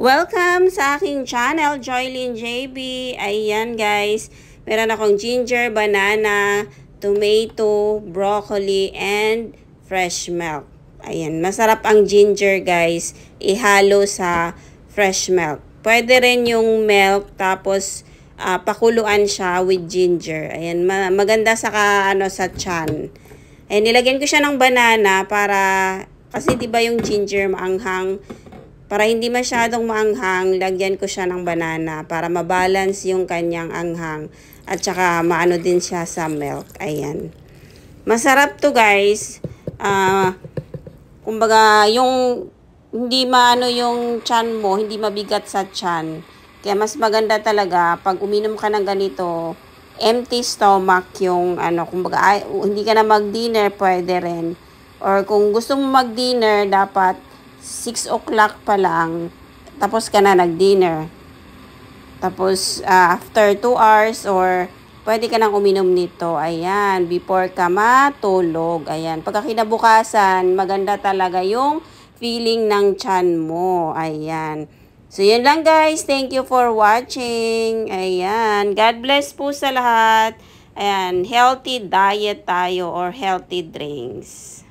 Welcome sa aking channel, Joylyn JB. Ayan guys, meron akong ginger, banana, tomato, broccoli, and fresh milk. Ayan, masarap ang ginger guys, ihalo sa fresh milk. Pwede rin yung milk, tapos pakuluan siya with ginger. Ayan, maganda sa sa tiyan. Ayan, nilagyan ko siya ng banana kasi 'di ba yung ginger maanghang. Para hindi masyadong maanghang, lagyan ko siya ng banana para mabalance yung kanyang anghang at saka maano din siya sa milk. Ayan. Masarap to guys. Kumbaga yung hindi maano yung tiyan mo, hindi mabigat sa tiyan. Kaya mas maganda talaga pag uminom ka ng ganito, empty stomach yung kumbaga hindi ka na mag-dinner, pwede rin. Or kung gusto mo mag-dinner, dapat 6 o'clock pa lang, tapos ka na nag-dinner. Tapos, after 2 hours or pwede ka nang uminom nito. Ayan, before ka matulog. Ayan, pagka kinabukasan, maganda talaga yung feeling ng tiyan mo. Ayan. So, yun lang guys. Thank you for watching. Ayan, God bless po sa lahat. Ayan, healthy diet tayo or healthy drinks.